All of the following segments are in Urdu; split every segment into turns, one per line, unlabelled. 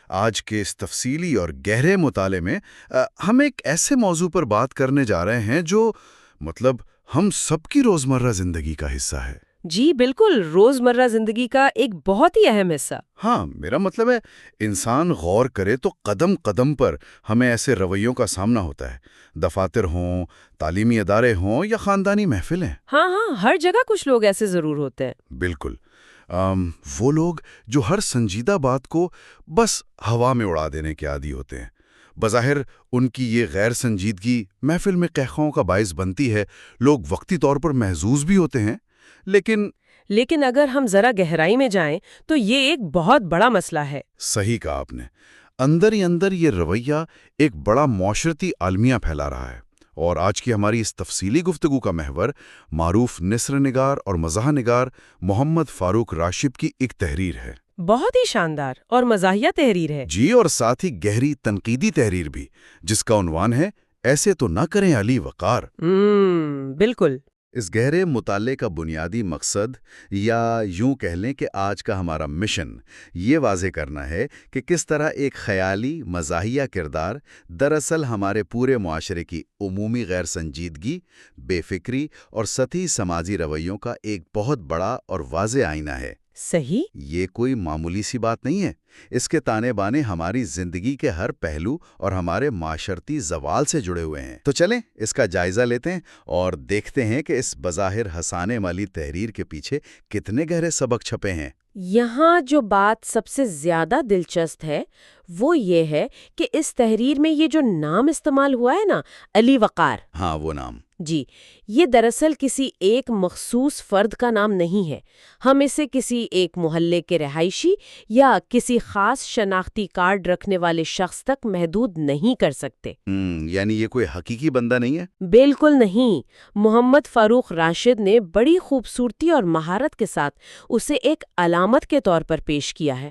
آج کے اس تفصیلی اور گہرے مطالعے میں ہم ایک ایسے موضوع پر بات کرنے جا رہے ہیں جو مطلب ہم سب کی روزمرہ زندگی کا حصہ ہے۔
جی بالکل، روزمرہ زندگی کا ایک بہت ہی اہم حصہ۔
ہاں، میرا مطلب ہے انسان غور کرے تو قدم قدم پر ہمیں ایسے رویوں کا سامنا ہوتا ہے، دفاتر ہوں، تعلیمی ادارے ہوں یا خاندانی محفلیں۔
ہاں ہاں، ہر جگہ کچھ لوگ ایسے ضرور ہوتے ہیں۔
بالکل۔ وہ لوگ جو ہر سنجیدہ بات کو بس ہوا میں اڑا دینے کے عادی ہوتے ہیں۔ بظاہر ان کی یہ غیر سنجیدگی محفل میں قہقہوں کا باعث بنتی ہے، لوگ وقتی طور پر محظوظ بھی ہوتے ہیں، لیکن
اگر ہم ذرا گہرائی میں جائیں تو یہ ایک بہت بڑا مسئلہ ہے۔
صحیح کہا آپ نے، اندر ہی اندر یہ رویہ ایک بڑا معاشرتی عالمیہ پھیلا رہا ہے، اور آج کی ہماری اس تفصیلی گفتگو کا محور معروف نثر نگار اور مزاح نگار محمد فاروق راشد کی ایک تحریر ہے۔
بہت ہی شاندار اور مزاحیہ تحریر ہے۔
جی، اور ساتھ ہی گہری تنقیدی تحریر بھی، جس کا عنوان ہے ایسے تو نہ کریں علی وقار۔
بالکل۔
اس گہرے مطالعے کا بنیادی مقصد، یا یوں کہہ لیں کہ آج کا ہمارا مشن، یہ واضح کرنا ہے کہ کس طرح ایک خیالی مزاحیہ کردار دراصل ہمارے پورے معاشرے کی عمومی غیر سنجیدگی، بے فکری اور سطحی سماجی رویوں کا ایک بہت بڑا اور واضح آئینہ ہے۔
صحیح۔
یہ کوئی معمولی سی بات نہیں ہے، اس کے تانے بانے ہماری زندگی کے ہر پہلو اور ہمارے معاشرتی زوال سے جڑے ہوئے ہیں۔ تو چلیں اس کا جائزہ لیتے ہیں اور دیکھتے ہیں کہ اس بظاہر ہنسانے والی تحریر کے پیچھے کتنے گہرے سبق چھپے ہیں۔
یہاں جو بات سب سے زیادہ دلچسپ ہے وہ یہ ہے کہ اس تحریر میں یہ جو نام استعمال ہوا ہے نا، علی وقار،
ہاں، وہ نام،
جی، یہ دراصل کسی ایک مخصوص فرد کا نام نہیں ہے۔ ہم اسے کسی ایک محلے کے رہائشی یا کسی خاص شناختی کارڈ رکھنے والے شخص تک محدود نہیں کر سکتے۔
یعنی یہ کوئی حقیقی بندہ نہیں ہے؟
بالکل نہیں۔ محمد فاروق راشد نے بڑی خوبصورتی اور مہارت کے ساتھ اسے ایک علامت کے طور پر پیش کیا ہے۔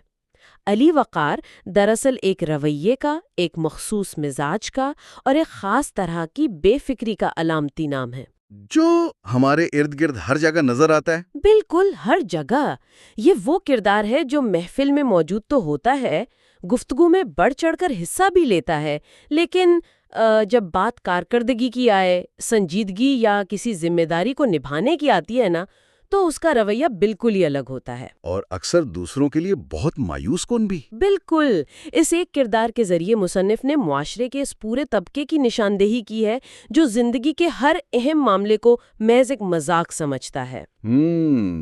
علی وقار دراصل ایک رویے کا، ایک مخصوص مزاج کا اور ایک خاص طرح کی بے فکری کا علامتی نام ہے،
جو ہمارے ارد گرد ہر جگہ نظر آتا ہے۔
بالکل ہر جگہ۔ یہ وہ کردار ہے جو محفل میں موجود تو ہوتا ہے، گفتگو میں بڑھ چڑھ کر حصہ بھی لیتا ہے، لیکن جب بات کارکردگی کی آئے، سنجیدگی یا کسی ذمہ داری کو نبھانے کی آتی ہے نا، تو اس کا رویہ بالکل ہی الگ ہوتا ہے،
اور اکثر دوسروں کے لیے بہت مایوس کن بھی۔
بالکل۔ اس ایک کردار کے ذریعے مصنف نے معاشرے کے اس پورے طبقے کی نشاندہی کی ہے جو زندگی کے ہر اہم معاملے کو محض ایک مذاق سمجھتا ہے۔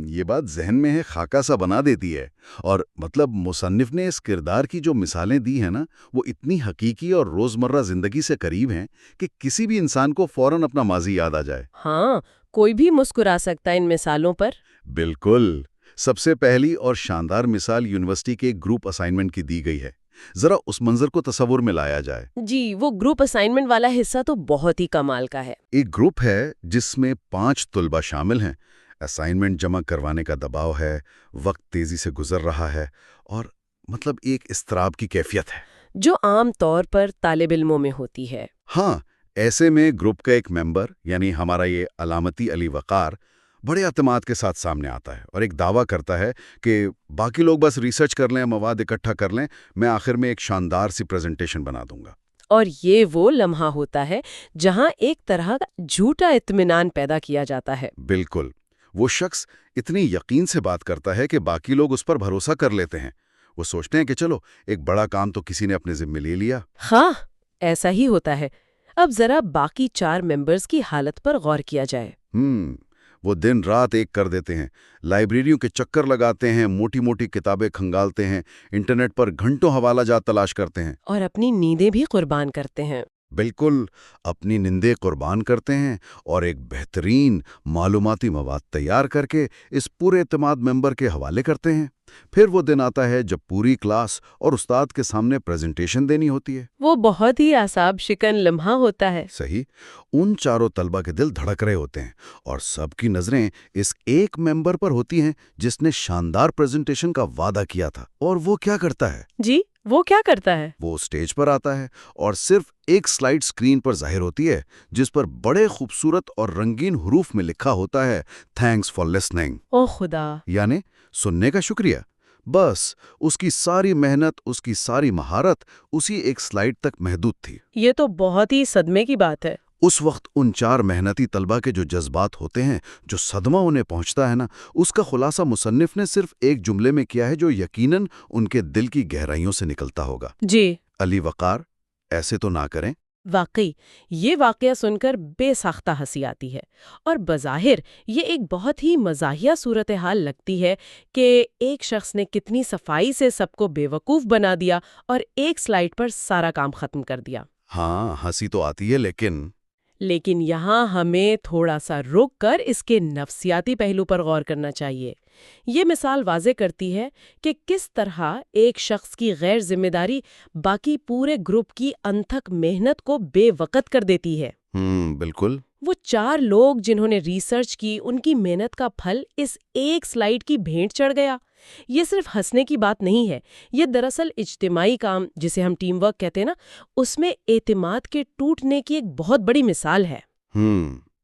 یہ بات ذہن میں ہے خاکہ سا بنا دیتی ہے، اور مطلب مصنف نے اس کردار کی جو مثالیں دی ہیں نا، وہ اتنی حقیقی اور روزمرہ زندگی سے قریب ہیں کہ کسی بھی انسان کو فوراً اپنا ماضی یاد آ جائے۔
ہاں، کوئی بھی مسکرا سکتا ہے ان مثالوں پر۔
بالکل۔ سب سے پہلی اور شاندار مثال یونیورسٹی کے ایک گروپ اسائنمنٹ کی دی گئی ہے۔ ذرا اس منظر کو تصور میں لایا جائے۔
جی، وہ گروپ اسائنمنٹ والا حصہ تو بہت ہی کمال کا ہے۔
ایک گروپ ہے جس میں 5 طلبہ شامل ہیں۔ اسائنمنٹ جمع کروانے کا دباؤ ہے، وقت تیزی سے گزر رہا ہے، اور مطلب ایک اضطراب کی کیفیت ہے
جو عام طور پر طالب علموں میں ہوتی ہے۔
ہاں، ایسے میں گروپ کا ایک ممبر، یعنی ہمارا یہ علامتی علی وقار، بڑے اعتماد کے ساتھ سامنے آتا ہے اور ایک دعویٰ کرتا ہے کہ باقی لوگ بس ریسرچ کر لیں، مواد اکٹھا کر لیں، میں آخر میں ایک شاندار سی پریزنٹیشن بنا دوں گا۔
اور یہ وہ لمحہ ہوتا ہے جہاں ایک طرح کا جھوٹا اطمینان پیدا کیا جاتا ہے۔
بالکل۔ وہ شخص اتنی یقین سے بات کرتا ہے کہ باقی لوگ اس پر بھروسہ کر لیتے ہیں۔ وہ سوچتے ہیں کہ چلو، ایک بڑا کام تو کسی نے اپنے ذمہ لے لیا۔
ہاں، ایسا ہی ہوتا ہے۔ اب ذرا باقی 4 ممبرز کی حالت پر غور کیا جائے۔
وہ دن رات ایک کر دیتے ہیں، لائبریریوں کے چکر لگاتے ہیں، موٹی موٹی کتابیں کھنگالتے ہیں، انٹرنیٹ پر گھنٹوں حوالہ جات تلاش کرتے ہیں،
اور اپنی نیندیں بھی قربان کرتے ہیں۔
بالکل، اپنی نیندیں قربان کرتے ہیں، اور ایک بہترین معلوماتی مواد تیار کر کے اس پورے اعتماد ممبر کے حوالے کرتے ہیں۔ پھر وہ دن آتا ہے جب پوری کلاس اور استاد کے سامنے پریزنٹیشن دینی ہوتی ہے۔
وہ بہت ہی اعصاب شکن لمحہ ہوتا ہے۔
صحیح۔ ان چاروں طلبہ کے دل دھڑک رہے ہوتے ہیں، اور سب کی نظریں اس ایک ممبر پر ہوتی ہیں جس نے شاندار پریزنٹیشن کا وعدہ کیا تھا۔ اور وہ کیا کرتا ہے؟
جی، وہ کیا کرتا ہے؟
وہ اسٹیج پر آتا ہے، اور صرف ایک سلائیڈ سکرین پر ظاہر ہوتی ہے جس پر بڑے خوبصورت اور رنگین حروف میں لکھا ہوتا ہے، تھینکس فار لسننگ،
او خدا!
یعنی سننے کا شکریہ۔ بس اس کی ساری محنت، اس کی ساری مہارت اسی ایک سلائیڈ تک محدود تھی۔
یہ تو بہت ہی صدمے کی بات ہے۔
اس وقت ان 4 محنتی طلبہ کے جو جذبات ہوتے ہیں، جو صدمہ انہیں پہنچتا ہے نا، اس کا خلاصہ مصنف نے صرف ایک جملے میں کیا ہے جو یقیناً ان کے دل کی گہرائیوں سے نکلتا ہوگا۔
جی،
علی وقار، ایسے تو نہ کریں۔
واقعی یہ واقعہ سن کر بے ساختہ ہنسی آتی ہے، اور بظاہر یہ ایک بہت ہی مزاحیہ صورتحال لگتی ہے کہ ایک شخص نے کتنی صفائی سے سب کو بے وقوف بنا دیا اور ایک سلائیڈ پر سارا کام ختم کر دیا۔
ہاں، ہنسی تو آتی ہے،
لیکن یہاں ہمیں تھوڑا سا رک کر اس کے نفسیاتی پہلو پر غور کرنا چاہیے۔ یہ مثال واضح کرتی ہے کہ کس طرح ایک شخص کی غیر ذمہ داری باقی پورے گروپ کی انتھک محنت کو بے وقت کر دیتی ہے۔
بالکل۔
وہ 4 لوگ جنہوں نے ریسرچ کی، ان کی محنت کا پھل اس ایک سلائیڈ کی بھینٹ چڑھ گیا۔ یہ صرف ہنسنے کی بات نہیں ہے، یہ دراصل اجتماعی کام، جسے ہم ٹیم ورک کہتے ہیں نا، اس میں اعتماد کے ٹوٹنے کی ایک بہت بڑی مثال ہے۔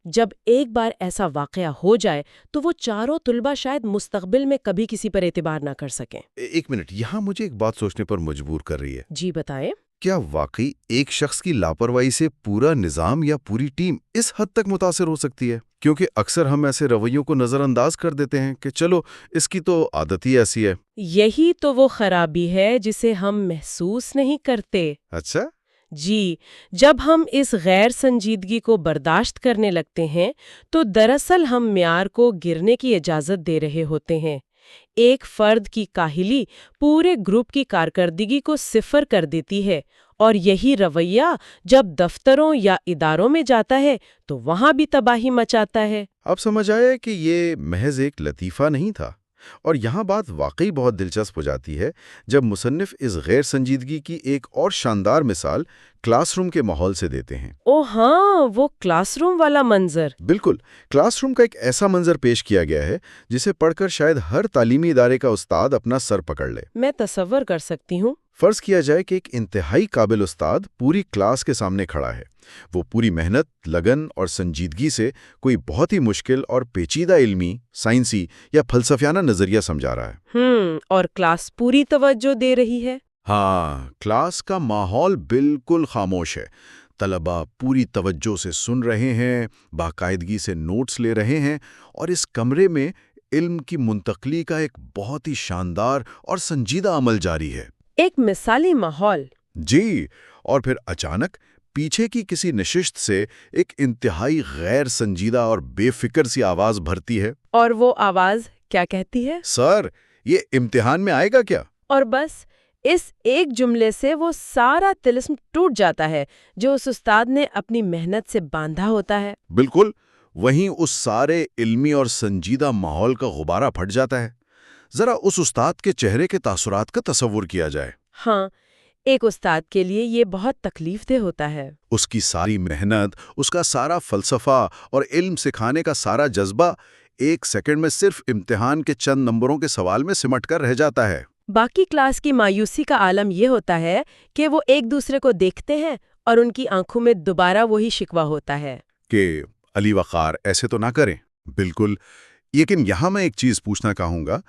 جب ایک بار ایسا واقعہ ہو جائے تو وہ 4 طلبہ شاید مستقبل میں کبھی کسی پر اعتبار نہ کر سکیں۔
ایک منٹ، یہاں مجھے ایک بات سوچنے پر مجبور کر رہی ہے۔
جی بتائیں۔
کیا واقعی ایک شخص کی لاپرواہی سے پورا نظام یا پوری ٹیم اس حد تک متاثر ہو سکتی ہے؟ کیونکہ اکثر ہم ایسے رویوں کو نظر انداز کر دیتے ہیں کہ چلو اس کی تو عادت ہی ایسی ہے۔
یہی تو وہ خرابی ہے جسے ہم محسوس نہیں کرتے۔
اچھا؟
جی، جب ہم اس غیر سنجیدگی کو برداشت کرنے لگتے ہیں تو دراصل ہم معیار کو گرنے کی اجازت دے رہے ہوتے ہیں۔ ایک فرد کی کاہلی پورے گروپ کی کارکردگی کو صفر کر دیتی ہے، اور یہی رویہ جب دفتروں یا اداروں میں جاتا ہے تو وہاں بھی تباہی مچاتا ہے۔
اب سمجھ آیا کہ یہ محض ایک لطیفہ نہیں تھا، اور یہاں بات واقعی بہت دلچسپ ہو جاتی ہے جب مصنف اس غیر سنجیدگی کی ایک اور شاندار مثال کلاس روم کے ماحول سے دیتے ہیں۔
او ہاں، وہ کلاس روم والا منظر۔
بالکل، کلاس روم کا ایک ایسا منظر پیش کیا گیا ہے جسے پڑھ کر شاید ہر تعلیمی ادارے کا استاد اپنا سر پکڑ لے۔
میں تصور کر سکتی ہوں۔
فرض کیا جائے کہ ایک انتہائی قابل استاد پوری کلاس کے سامنے کھڑا ہے۔ وہ پوری محنت، لگن اور سنجیدگی سے کوئی بہت ہی مشکل اور پیچیدہ علمی، سائنسی یا فلسفیانہ نظریہ سمجھا رہا ہے۔
اور کلاس پوری توجہ دے رہی ہے۔
ہاں، کلاس کا ماحول بالکل خاموش ہے۔ طلبہ پوری توجہ سے سن رہے ہیں، باقاعدگی سے نوٹس لے رہے ہیں، اور اس کمرے میں علم کی منتقلی کا ایک بہت ہی شاندار اور سنجیدہ عمل جاری ہے۔
ایک مثالی ماحول۔
جی، اور پھر اچانک پیچھے کی کسی نشست سے ایک انتہائی غیر سنجیدہ اور بے فکر سی آواز بھرتی ہے۔
اور وہ آواز کیا کہتی ہے؟
سر، یہ امتحان میں آئے گا کیا؟
اور بس اس ایک جملے سے وہ سارا طلسم ٹوٹ جاتا ہے جو اس استاد نے اپنی محنت سے باندھا ہوتا ہے۔
بالکل، وہیں اس سارے علمی اور سنجیدہ ماحول کا غبارہ پھٹ جاتا ہے۔ ذرا اس استاد کے چہرے کے تاثرات کا تصور کیا جائے۔
ہاں، ایک استاد کے لیے یہ بہت تکلیف دہ ہوتا ہے۔
اس کی ساری محنت، اس کا سارا فلسفہ اور علم سکھانے کا سارا جذبہ ایک سیکنڈ میں صرف امتحان کے چند نمبروں کے سوال میں سمٹ کر رہ جاتا ہے۔
باقی کلاس کی مایوسی کا عالم یہ ہوتا ہے کہ وہ ایک دوسرے کو دیکھتے ہیں اور ان کی آنکھوں میں دوبارہ وہی شکوہ ہوتا ہے
کہ علی وقار، ایسے تو نہ کریں۔ بالکل، لیکن یہاں میں ایک چیز پوچھنا چاہوں گا۔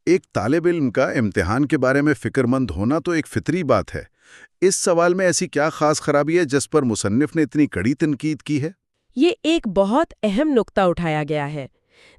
ایک طالب علم کا امتحان کے بارے میں فکر مند ہونا تو ایک فطری بات ہے۔ اس سوال میں ایسی کیا خاص خرابی ہے جس پر مصنف نے اتنی کڑی تنقید کی ہے؟
یہ ایک بہت اہم نقطہ اٹھایا گیا ہے۔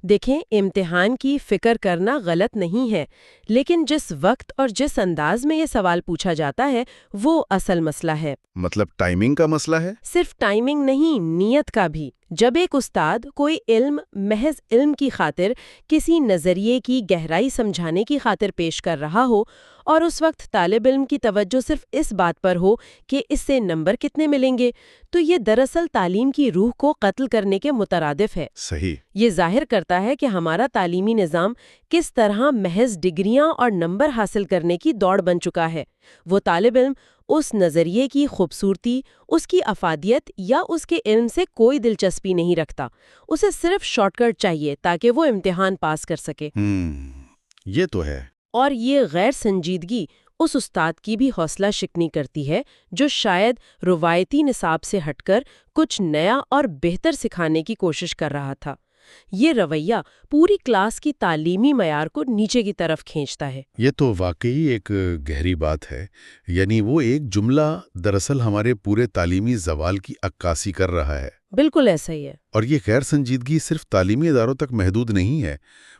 دیکھیں، امتحان کی فکر کرنا غلط نہیں ہے، لیکن جس وقت اور جس انداز میں یہ سوال پوچھا جاتا ہے وہ اصل مسئلہ ہے۔
مطلب ٹائمنگ کا مسئلہ ہے؟
صرف ٹائمنگ نہیں، نیت کا بھی۔ جب ایک استاد کوئی علم محض علم کی خاطر، کسی نظریے کی گہرائی سمجھانے کی خاطر پیش کر رہا ہو، اور اس وقت طالب علم کی توجہ صرف اس بات پر ہو کہ اس سے نمبر کتنے ملیں گے، تو یہ دراصل تعلیم کی روح کو قتل کرنے کے مترادف ہے۔
صحیح۔
یہ ظاہر کرتا ہے کہ ہمارا تعلیمی نظام کس طرح محض ڈگریاں اور نمبر حاصل کرنے کی دوڑ بن چکا ہے۔ وہ طالب علم اس نظریے کی خوبصورتی، اس کی افادیت یا اس کے علم سے کوئی دلچسپی نہیں رکھتا۔ اسے صرف شارٹ کٹ چاہیے تاکہ وہ امتحان پاس کر سکے۔
یہ تو ہے۔
اور یہ غیر سنجیدگی اس استاد کی بھی حوصلہ شکنی کرتی ہے جو شاید روایتی نصاب سے ہٹ کر کچھ نیا اور بہتر سکھانے کی کوشش کر رہا تھا۔ یہ رویہ پوری کلاس کی تعلیمی معیار کو نیچے کی طرف کھینچتا ہے۔
یہ تو واقعی ایک گہری بات ہے، یعنی وہ ایک جملہ دراصل ہمارے پورے تعلیمی زوال کی عکاسی کر رہا ہے۔
بالکل ایسا ہی ہے۔
اور یہ غیر سنجیدگی صرف تعلیمی اداروں تک محدود نہیں ہے۔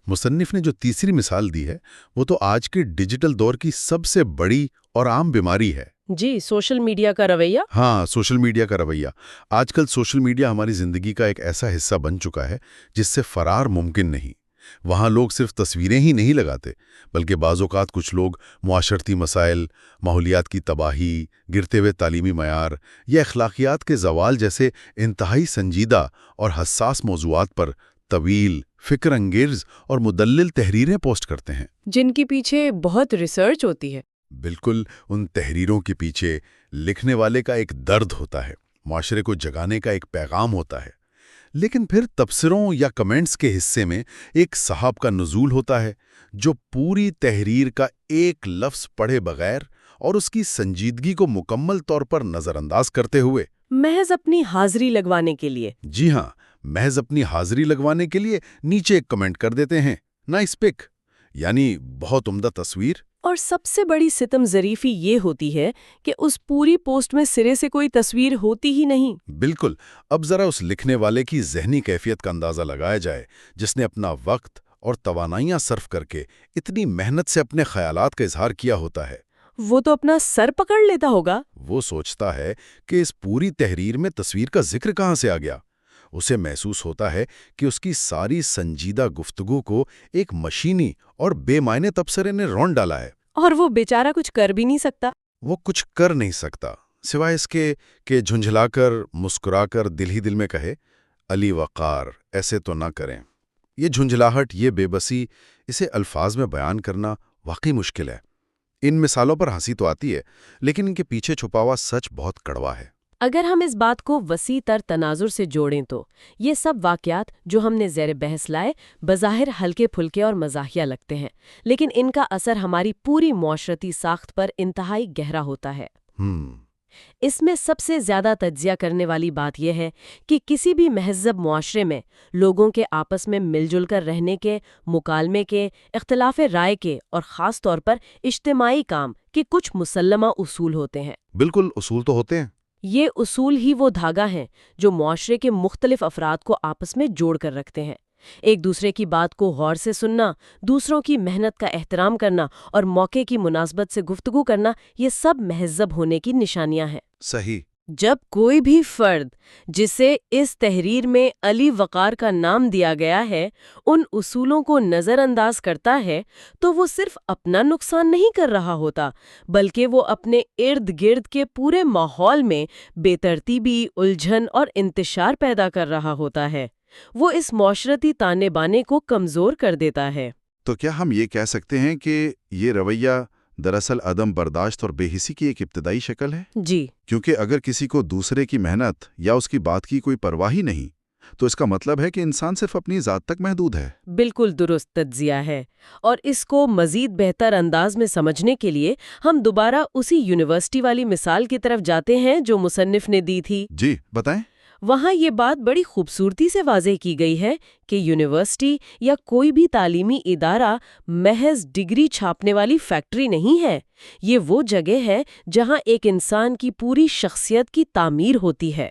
مصنف نے جو تیسری مثال دی ہے وہ تو آج کے ڈیجیٹل دور کی سب سے بڑی اور عام بیماری ہے۔
جی، سوشل میڈیا کا رویہ۔
ہاں، سوشل میڈیا کا رویہ۔ آج کل سوشل میڈیا ہماری زندگی کا ایک ایسا حصہ بن چکا ہے جس سے فرار ممکن نہیں۔ وہاں لوگ صرف تصویریں ہی نہیں لگاتے، بلکہ بعض اوقات کچھ لوگ معاشرتی مسائل، ماحولیات کی تباہی، گرتے ہوئے تعلیمی معیار یا اخلاقیات کے زوال جیسے انتہائی سنجیدہ اور حساس موضوعات پر طویل، فکر انگیز اور مدلل تحریریں پوسٹ کرتے ہیں،
جن کے پیچھے بہت ریسرچ ہوتی ہے۔
بالکل، ان تحریروں کے پیچھے لکھنے والے کا ایک درد ہوتا ہے، معاشرے کو جگانے کا ایک پیغام ہوتا ہے۔ لیکن پھر تبصروں یا کمنٹس کے حصے میں ایک صاحب کا نزول ہوتا ہے جو پوری تحریر کا ایک لفظ پڑھے بغیر اور اس کی سنجیدگی کو مکمل طور پر نظر انداز کرتے ہوئے
محض اپنی حاضری لگوانے کے لیے،
جی ہاں، محض اپنی حاضری لگوانے کے لیے نیچے ایک کمنٹ کر دیتے ہیں، نائس پک، یعنی بہت عمدہ تصویر۔
اور سب سے بڑی ستم ظریفی یہ ہوتی ہے کہ اس پوری پوسٹ میں سرے سے کوئی تصویر ہوتی ہی نہیں۔
بالکل، اب ذرا اس لکھنے والے کی ذہنی کیفیت کا اندازہ لگایا جائے جس نے اپنا وقت اور توانائیاں صرف کر کے اتنی محنت سے اپنے خیالات کا اظہار کیا ہوتا ہے۔
وہ تو اپنا سر پکڑ لیتا ہوگا۔
وہ سوچتا ہے کہ اس پوری تحریر میں تصویر کا ذکر کہاں سے آ گیا۔ اسے محسوس ہوتا ہے کہ اس کی ساری سنجیدہ گفتگو کو ایک مشینی اور بے معنی تبصرے نے رون ڈالا ہے۔
اور وہ بیچارہ کچھ کر بھی نہیں سکتا۔
وہ کچھ کر نہیں سکتا سوائے اس کے کہ جھنجھلا کر، مسکرا کر دل ہی دل میں کہے، علی وقار، ایسے تو نہ کریں۔ یہ جھنجھلاہٹ، یہ بے بسی، اسے الفاظ میں بیان کرنا واقعی مشکل ہے۔ ان مثالوں پر ہنسی تو آتی ہے، لیکن ان کے پیچھے چھپا ہوا سچ بہت کڑوا ہے۔
اگر ہم اس بات کو وسیع تر تناظر سے جوڑیں تو یہ سب واقعات جو ہم نے زیر بحث لائے بظاہر ہلکے پھلکے اور مزاحیہ لگتے ہیں، لیکن ان کا اثر ہماری پوری معاشرتی ساخت پر انتہائی گہرا ہوتا ہے۔ اس میں سب سے زیادہ تجزیہ کرنے والی بات یہ ہے کہ کسی بھی مہذب معاشرے میں لوگوں کے آپس میں مل جل کر رہنے کے، مکالمے کے، اختلاف رائے کے اور خاص طور پر اجتماعی کام کے کچھ مسلمہ اصول ہوتے ہیں۔
بالکل، اصول تو ہوتے ہیں۔
یہ اصول ہی وہ دھاگا ہیں جو معاشرے کے مختلف افراد کو آپس میں جوڑ کر رکھتے ہیں۔ ایک دوسرے کی بات کو غور سے سننا، دوسروں کی محنت کا احترام کرنا اور موقع کی مناسبت سے گفتگو کرنا، یہ سب مہذب ہونے کی نشانیاں ہیں۔
صحیح۔
جب کوئی بھی فرد جسے اس تحریر میں علی وقار کا نام دیا گیا ہے ان اصولوں کو نظر انداز کرتا ہے تو وہ صرف اپنا نقصان نہیں کر رہا ہوتا، بلکہ وہ اپنے ارد گرد کے پورے ماحول میں بے ترتیبی، الجھن اور انتشار پیدا کر رہا ہوتا ہے۔ وہ اس معاشرتی تانے بانے کو کمزور کر دیتا ہے۔
تو کیا ہم یہ کہہ سکتے ہیں کہ یہ رویہ دراصل عدم برداشت اور بے حسی کی ایک ابتدائی شکل ہے؟
جی،
کیونکہ اگر کسی کو دوسرے کی محنت یا اس کی بات کی کوئی پرواہ ہی نہیں تو اس کا مطلب ہے کہ انسان صرف اپنی ذات تک محدود ہے۔
بالکل درست تجزیہ ہے، اور اس کو مزید بہتر انداز میں سمجھنے کے لیے ہم دوبارہ اسی یونیورسٹی والی مثال کی طرف جاتے ہیں جو مصنف نے دی تھی۔
جی بتائیں۔
وہاں یہ بات بڑی خوبصورتی سے واضح کی گئی ہے کہ یونیورسٹی یا کوئی بھی تعلیمی ادارہ محض ڈگری چھاپنے والی فیکٹری نہیں ہے۔ یہ وہ جگہ ہے جہاں ایک انسان کی پوری شخصیت کی تعمیر ہوتی ہے۔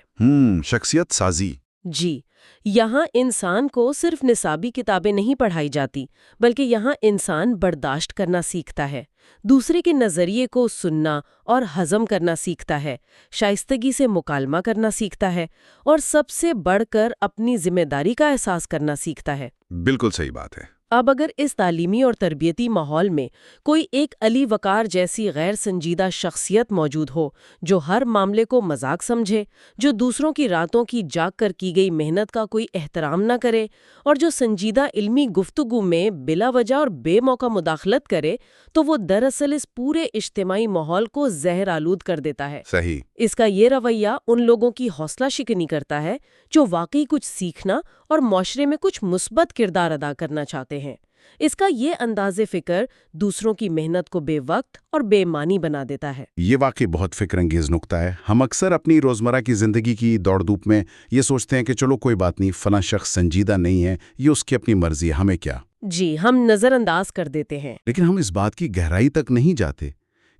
شخصیت سازی۔
جی، یہاں انسان کو صرف نصابی کتابیں نہیں پڑھائی جاتی، بلکہ یہاں انسان برداشت کرنا سیکھتا ہے، دوسرے کے نظریے کو سننا اور ہضم کرنا سیکھتا ہے، شائستگی سے مکالمہ کرنا سیکھتا ہے، اور سب سے بڑھ کر اپنی ذمہ داری کا احساس کرنا سیکھتا ہے۔
بالکل صحیح بات ہے۔
اب اگر اس تعلیمی اور تربیتی ماحول میں کوئی ایک علی وقار جیسی غیر سنجیدہ شخصیت موجود ہو جو ہر معاملے کو مذاق سمجھے، جو دوسروں کی راتوں کی جاگ کر کی گئی محنت کا کوئی احترام نہ کرے اور جو سنجیدہ علمی گفتگو میں بلا وجہ اور بے موقع مداخلت کرے، تو وہ دراصل اس پورے اجتماعی ماحول کو زہر آلود کر دیتا ہے۔
صحیح۔
اس کا یہ رویہ ان لوگوں کی حوصلہ شکنی کرتا ہے جو واقعی کچھ سیکھنا اور معاشرے میں کچھ مثبت کردار ادا کرنا چاہتے ہیں۔ اس کا یہ انداز فکر دوسروں کی محنت کو بے وقت اور بے معنی بنا دیتا ہے۔
یہ واقعی بہت فکر انگیز نکتہ ہے۔ ہم اکثر اپنی روزمرہ کی زندگی کی دوڑ دھوپ میں یہ سوچتے ہیں کہ چلو کوئی بات نہیں، فلاں شخص سنجیدہ نہیں ہے، یہ اس کی اپنی مرضی ہے، ہمیں کیا۔
جی، ہم نظر انداز کر دیتے ہیں۔
لیکن ہم اس بات کی گہرائی تک نہیں جاتے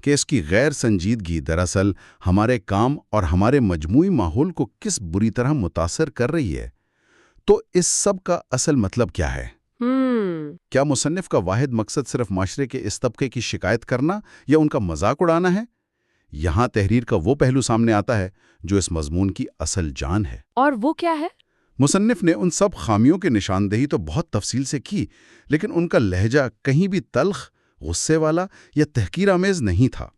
کہ اس کی غیر سنجیدگی دراصل ہمارے کام اور ہمارے مجموعی ماحول کو کس بری طرح متاثر کر رہی ہے۔ تو اس سب کا اصل مطلب کیا ہے؟ کیا مصنف کا واحد مقصد صرف معاشرے کے اس طبقے کی شکایت کرنا یا ان کا مذاق اڑانا ہے؟ یہاں تحریر کا وہ پہلو سامنے آتا ہے جو اس مضمون کی اصل جان ہے۔
اور وہ کیا ہے؟
مصنف نے ان سب خامیوں کی نشاندہی تو بہت تفصیل سے کی، لیکن ان کا لہجہ کہیں بھی تلخ، غصے والا یا تحقیر آمیز نہیں تھا۔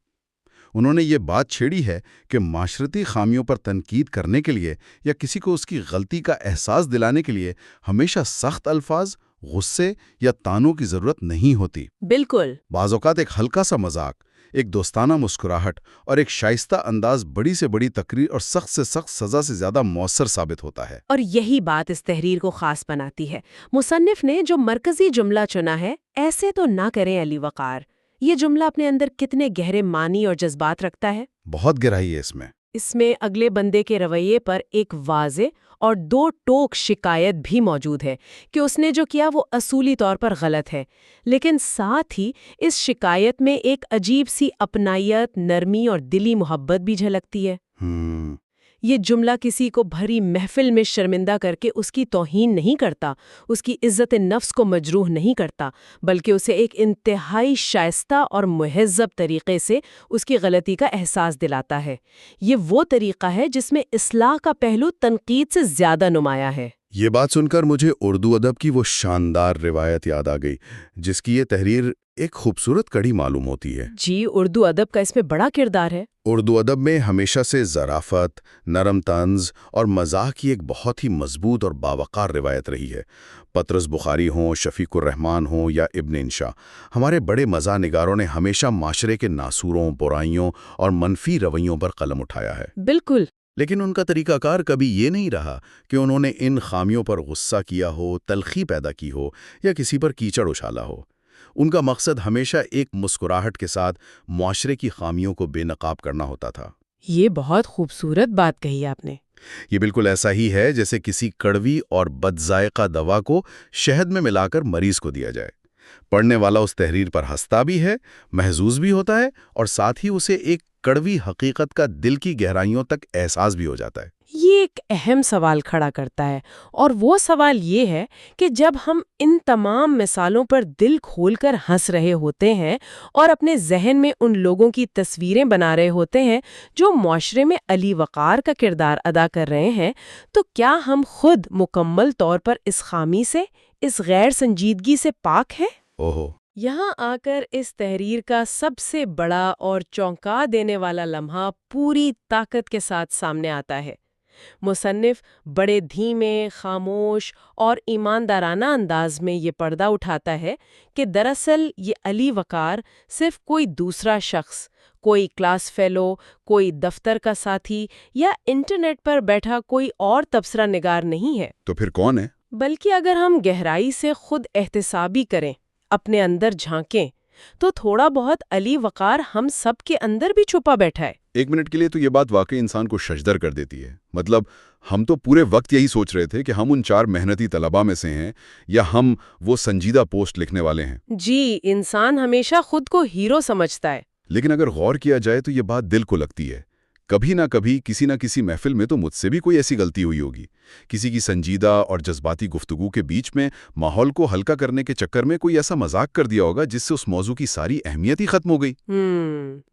انہوں نے یہ بات چھیڑی ہے کہ معاشرتی خامیوں پر تنقید کرنے کے لیے یا کسی کو اس کی غلطی کا احساس دلانے کے لیے ہمیشہ سخت الفاظ، غصے یا تانوں کی ضرورت نہیں ہوتی۔
بالکل۔
بعض اوقات ایک ہلکا سا مذاق، ایک دوستانہ مسکراہٹ اور ایک شائستہ انداز بڑی سے بڑی تقریر اور سخت سے سخت سزا سے زیادہ مؤثر ثابت ہوتا ہے۔
اور یہی بات اس تحریر کو خاص بناتی ہے۔ مصنف نے جو مرکزی جملہ چنا ہے، ایسے تو نہ کریں علی وقار، یہ جملہ اپنے اندر کتنے گہرے معنی اور جذبات رکھتا ہے۔
بہت گہرائی ہے
اس میں اگلے بندے کے رویے پر ایک واضح اور دو ٹوک شکایت بھی موجود ہے کہ اس نے جو کیا وہ اصولی طور پر غلط ہے، لیکن ساتھ ہی اس شکایت میں ایک عجیب سی اپنائیت، نرمی اور دلی محبت بھی جھلکتی ہے۔ یہ جملہ کسی کو بھری محفل میں شرمندہ کر کے اس کی توہین نہیں کرتا، اس کی عزت نفس کو مجروح نہیں کرتا، بلکہ اسے ایک انتہائی شائستہ اور مہذب طریقے سے اس کی غلطی کا احساس دلاتا ہے۔ یہ وہ طریقہ ہے جس میں اصلاح کا پہلو تنقید سے زیادہ نمایاں ہے۔
یہ بات سن کر مجھے اردو ادب کی وہ شاندار روایت یاد آ گئی جس کی یہ تحریر ایک خوبصورت کڑی معلوم ہوتی ہے۔
جی، اردو ادب کا اس میں بڑا کردار ہے۔
اردو ادب میں ہمیشہ سے ظرافت، نرم طنز اور مزاح کی ایک بہت ہی مضبوط اور باوقار روایت رہی ہے۔ پطرس بخاری ہوں، شفیق الرحمن ہوں یا ابن انشا، ہمارے بڑے مزاح نگاروں نے ہمیشہ معاشرے کے ناسوروں، برائیوں اور منفی رویوں پر قلم اٹھایا ہے۔
بالکل۔
لیکن ان کا طریقہ کار کبھی یہ نہیں رہا کہ انہوں نے ان خامیوں پر غصہ کیا ہو، تلخی پیدا کی ہو یا کسی پر کیچڑ اچھالا ہو۔ ان کا مقصد ہمیشہ ایک مسکراہٹ کے ساتھ معاشرے کی خامیوں کو بے نقاب کرنا ہوتا تھا۔
یہ بہت خوبصورت بات کہی آپ نے۔
یہ بالکل ایسا ہی ہے جیسے کسی کڑوی اور بد ذائقہ دوا کو شہد میں ملا کر مریض کو دیا جائے۔ پڑھنے والا اس تحریر پر ہنستا بھی ہے، محظوظ بھی ہوتا ہے اور ساتھ ہی اسے ایک کڑوی حقیقت کا دل کی گہرائیوں تک احساس بھی ہو جاتا ہے۔
یہ ایک اہم سوال کھڑا کرتا ہے، اور وہ سوال یہ ہے کہ جب ہم ان تمام مثالوں پر دل کھول کر ہنس رہے ہوتے ہیں اور اپنے ذہن میں ان لوگوں کی تصویریں بنا رہے ہوتے ہیں جو معاشرے میں علی وقار کا کردار ادا کر رہے ہیں، تو کیا ہم خود مکمل طور پر اس خامی سے، اس غیر سنجیدگی سے پاک ہیں؟
اوہو!
یہاں آ کر اس تحریر کا سب سے بڑا اور چونکا دینے والا لمحہ پوری طاقت کے ساتھ سامنے آتا ہے۔ مصنف بڑے دھیمے، خاموش اور ایماندارانہ انداز میں یہ پردہ اٹھاتا ہے کہ دراصل یہ علی وقار صرف کوئی دوسرا شخص، کوئی کلاس فیلو، کوئی دفتر کا ساتھی یا انٹرنیٹ پر بیٹھا کوئی اور تبصرہ نگار نہیں ہے۔
تو پھر کون ہے؟
بلکہ اگر ہم گہرائی سے خود احتسابی کریں، اپنے اندر جھانکیں، تو تھوڑا بہت علی وقار ہم سب کے اندر بھی چھپا بیٹھا ہے۔
ایک منٹ کے لیے تو یہ بات واقعی انسان کو ششدر کر دیتی ہے۔ مطلب ہم تو پورے وقت یہی سوچ رہے تھے کہ ہم ان 4 محنتی طلباء میں سے ہیں یا ہم وہ سنجیدہ پوسٹ لکھنے والے ہیں۔
جی، انسان ہمیشہ خود کو ہیرو سمجھتا ہے۔
لیکن اگر غور کیا جائے تو یہ بات دل کو لگتی ہے۔ کبھی نہ کبھی کسی نہ کسی محفل میں تو مجھ سے بھی کوئی ایسی غلطی ہوئی ہوگی۔ کسی کی سنجیدہ اور جذباتی گفتگو کے بیچ میں ماحول کو ہلکا کرنے کے چکر میں کوئی ایسا مذاق کر دیا ہوگا جس سے اس موضوع کی ساری اہمیت ہی ختم ہو گئی۔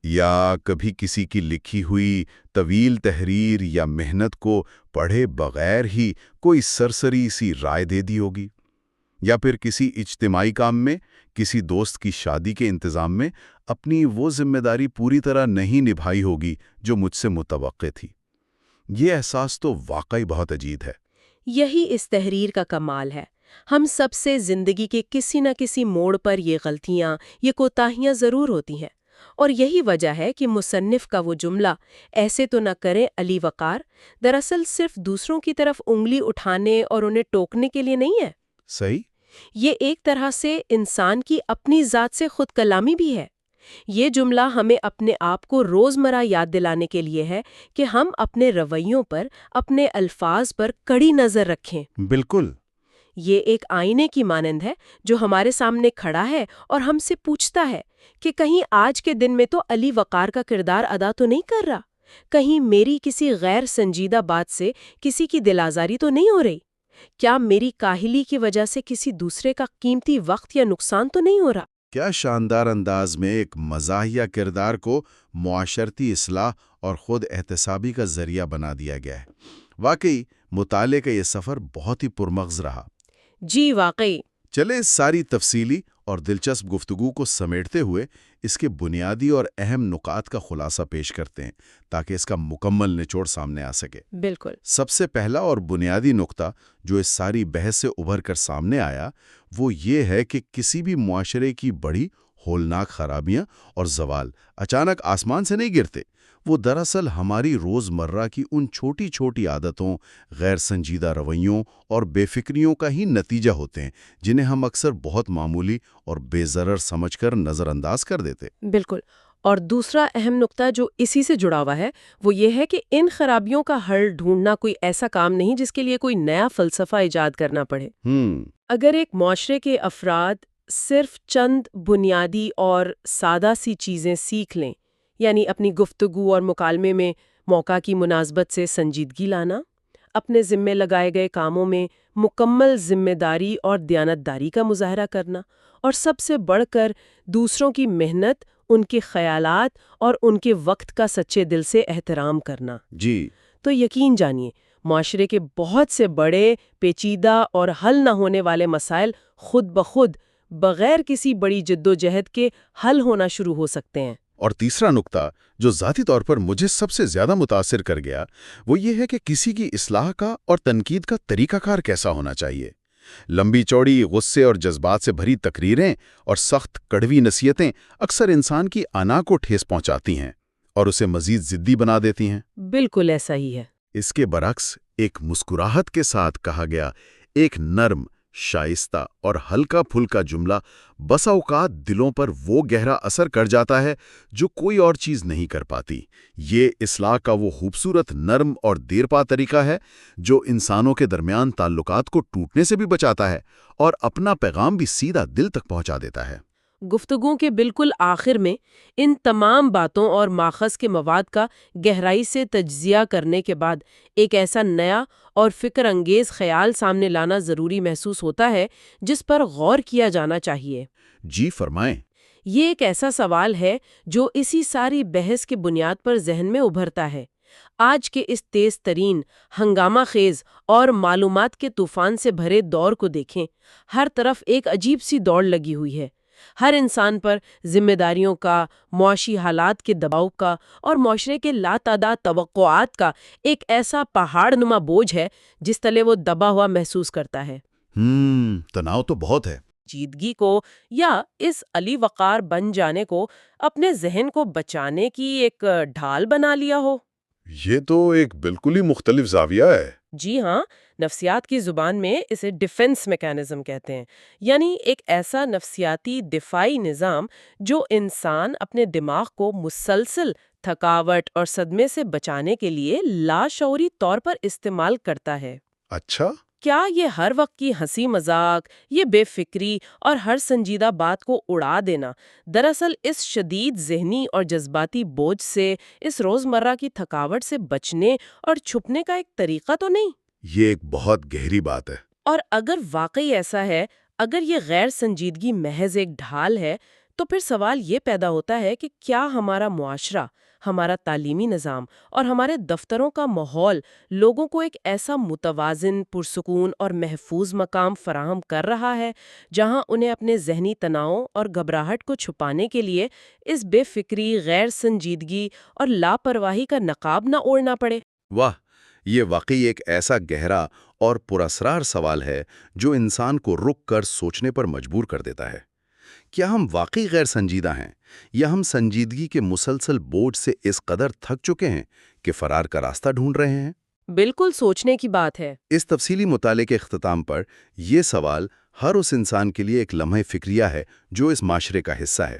یا کبھی کسی کی لکھی ہوئی طویل تحریر یا محنت کو پڑھے بغیر ہی کوئی سرسری سی رائے دے دی ہوگی۔ یا پھر کسی اجتماعی کام میں، کسی دوست کی شادی کے انتظام میں اپنی وہ ذمہ داری پوری طرح نہیں نبھائی ہوگی جو مجھ سے متوقع تھی۔ یہ احساس تو واقعی بہت عجیب ہے۔
یہی اس تحریر کا کمال ہے۔ ہم سب سے زندگی کے کسی نہ کسی موڑ پر یہ غلطیاں، یہ کوتاہیاں ضرور ہوتی ہیں، اور یہی وجہ ہے کہ مصنف کا وہ جملہ ایسے تو نہ کریں علی وقار دراصل صرف دوسروں کی طرف انگلی اٹھانے اور انہیں ٹوکنے کے لیے نہیں ہے۔
صحیح؟
یہ ایک طرح سے انسان کی اپنی ذات سے خود کلامی بھی ہے۔ یہ جملہ ہمیں اپنے آپ کو روزمرہ یاد دلانے کے لیے ہے کہ ہم اپنے رویوں پر، اپنے الفاظ پر کڑی نظر رکھیں۔
بالکل۔
یہ ایک آئینے کی مانند ہے جو ہمارے سامنے کھڑا ہے اور ہم سے پوچھتا ہے کہ کہیں آج کے دن میں تو علی وقار کا کردار ادا تو نہیں کر رہا، کہیں میری کسی غیر سنجیدہ بات سے کسی کی دل آزاری تو نہیں ہو رہی، کیا میری کاہلی کی وجہ سے کسی دوسرے کا قیمتی وقت یا نقصان تو نہیں ہو رہا۔
کیا شاندار انداز میں ایک مزاحیہ کردار کو معاشرتی اصلاح اور خود احتسابی کا ذریعہ بنا دیا گیا ہے۔ واقعی مطالعے کا یہ سفر بہت ہی پرمغز رہا۔
جی واقعی۔
چلے اس ساری تفصیلی اور دلچسپ گفتگو کو سمیٹتے ہوئے اس کے بنیادی اور اہم نکات کا خلاصہ پیش کرتے ہیں تاکہ اس کا مکمل نچوڑ سامنے آ سکے۔
بالکل۔
سب سے پہلا اور بنیادی نقطہ جو اس ساری بحث سے ابھر کر سامنے آیا وہ یہ ہے کہ کسی بھی معاشرے کی بڑی ہولناک خرابیاں اور زوال اچانک آسمان سے نہیں گرتے، وہ دراصل ہماری روزمرہ کی ان چھوٹی چھوٹی عادتوں، غیر سنجیدہ رویوں اور بے فکریوں کا ہی نتیجہ ہوتے ہیں جنہیں ہم اکثر بہت معمولی اور بے ضرر سمجھ کر نظر انداز کر دیتے۔
بالکل۔ اور دوسرا اہم نقطہ جو اسی سے جڑا ہوا ہے وہ یہ ہے کہ ان خرابیوں کا حل ڈھونڈنا کوئی ایسا کام نہیں جس کے لیے کوئی نیا فلسفہ ایجاد کرنا پڑے۔ اگر ایک معاشرے کے افراد صرف چند بنیادی اور سادہ سی چیزیں سیکھ لیں، یعنی اپنی گفتگو اور مکالمے میں موقع کی مناسبت سے سنجیدگی لانا، اپنے ذمے لگائے گئے کاموں میں مکمل ذمہ داری اور دیانتداری کا مظاہرہ کرنا، اور سب سے بڑھ کر دوسروں کی محنت، ان کے خیالات اور ان کے وقت کا سچے دل سے احترام کرنا،
جی،
تو یقین جانیے معاشرے کے بہت سے بڑے، پیچیدہ اور حل نہ ہونے والے مسائل خود بخود بغیر کسی بڑی جدوجہد کے حل ہونا شروع ہو سکتے ہیں۔
اور تیسرا نقطہ جو ذاتی طور پر مجھے سب سے زیادہ متاثر کر گیا وہ یہ ہے کہ کسی کی اصلاح کا اور تنقید کا طریقہ کار کیسا ہونا چاہیے۔ لمبی چوڑی، غصے اور جذبات سے بھری تقریریں اور سخت کڑوی نصیحتیں اکثر انسان کی انا کو ٹھیس پہنچاتی ہیں اور اسے مزید ضدی بنا دیتی ہیں۔
بالکل ایسا ہی ہے۔
اس کے برعکس ایک مسکراہٹ کے ساتھ کہا گیا ایک نرم، شائستہ اور ہلکا پھلکا جملہ بسا اوقات دلوں پر وہ گہرا اثر کر جاتا ہے جو کوئی اور چیز نہیں کر پاتی۔ یہ اصلاح کا وہ خوبصورت، نرم اور دیرپا طریقہ ہے جو انسانوں کے درمیان تعلقات کو ٹوٹنے سے بھی بچاتا ہے اور اپنا پیغام بھی سیدھا دل تک پہنچا دیتا ہے۔
گفتگو کے بالکل آخر میں ان تمام باتوں اور ماخذ کے مواد کا گہرائی سے تجزیہ کرنے کے بعد ایک ایسا نیا اور فکر انگیز خیال سامنے لانا ضروری محسوس ہوتا ہے جس پر غور کیا جانا چاہیے۔
جی فرمائیں۔
یہ ایک ایسا سوال ہے جو اسی ساری بحث کی بنیاد پر ذہن میں ابھرتا ہے۔ آج کے اس تیز ترین، ہنگامہ خیز اور معلومات کے طوفان سے بھرے دور کو دیکھیں۔ ہر طرف ایک عجیب سی دوڑ لگی ہوئی ہے۔ ہر انسان پر ذمہ داریوں کا، معاشی حالات کے دباؤ کا اور معاشرے کے لاتعداد توقعات کا ایک ایسا پہاڑ نما بوجھ ہے جس تلے وہ دبا ہوا محسوس کرتا ہے۔
تناؤ تو بہت ہے۔
جیدگی کو یا اس علی وقار بن جانے کو اپنے ذہن کو بچانے کی ایک ڈھال بنا لیا ہو۔
یہ تو ایک بالکل ہی مختلف زاویہ ہے۔
جی ہاں، نفسیات کی زبان میں اسے ڈیفنس میکانزم کہتے ہیں، یعنی ایک ایسا نفسیاتی دفاعی نظام جو انسان اپنے دماغ کو مسلسل تھکاوٹ اور صدمے سے بچانے کے لیے لاشعوری طور پر استعمال کرتا ہے۔
اچھا؟
کیا یہ ہر وقت کی ہنسی مذاق، یہ بے فکری اور ہر سنجیدہ بات کو اڑا دینا دراصل اس شدید ذہنی اور جذباتی بوجھ سے، اس روزمرہ کی تھکاوٹ سے بچنے اور چھپنے کا ایک طریقہ تو نہیں؟
یہ ایک بہت گہری بات ہے۔
اور اگر واقعی ایسا ہے، اگر یہ غیر سنجیدگی محض ایک ڈھال ہے، تو پھر سوال یہ پیدا ہوتا ہے کہ کیا ہمارا معاشرہ، ہمارا تعلیمی نظام اور ہمارے دفتروں کا ماحول لوگوں کو ایک ایسا متوازن، پرسکون اور محفوظ مقام فراہم کر رہا ہے جہاں انہیں اپنے ذہنی تناؤ اور گھبراہٹ کو چھپانے کے لیے اس بے فکری، غیر سنجیدگی اور لاپرواہی کا نقاب نہ اوڑھنا پڑے؟
واہ، یہ واقعی ایک ایسا گہرا اور پراسرار سوال ہے جو انسان کو رک کر سوچنے پر مجبور کر دیتا ہے۔ کیا ہم واقعی غیر سنجیدہ ہیں یا ہم سنجیدگی کے مسلسل بوجھ سے اس قدر تھک چکے ہیں کہ فرار کا راستہ ڈھونڈ رہے ہیں؟
بالکل سوچنے کی بات ہے۔
اس تفصیلی مطالعے کے اختتام پر یہ سوال ہر اس انسان کے لیے ایک لمحہ فکریہ ہے جو اس معاشرے کا حصہ ہے۔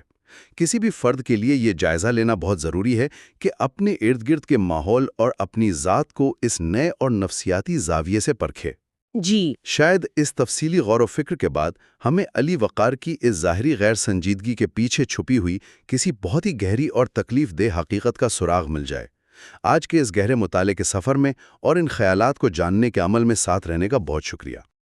کسی بھی فرد کے لیے یہ جائزہ لینا بہت ضروری ہے کہ اپنے ارد گرد کے ماحول اور اپنی ذات کو اس نئے اور نفسیاتی زاویے سے پرکھے۔
جی،
شاید اس تفصیلی غور و فکر کے بعد ہمیں علی وقار کی اس ظاہری غیر سنجیدگی کے پیچھے چھپی ہوئی کسی بہت ہی گہری اور تکلیف دہ حقیقت کا سراغ مل جائے۔ آج کے اس گہرے مطالعے کے سفر میں اور ان خیالات کو جاننے کے عمل میں ساتھ رہنے کا بہت شکریہ۔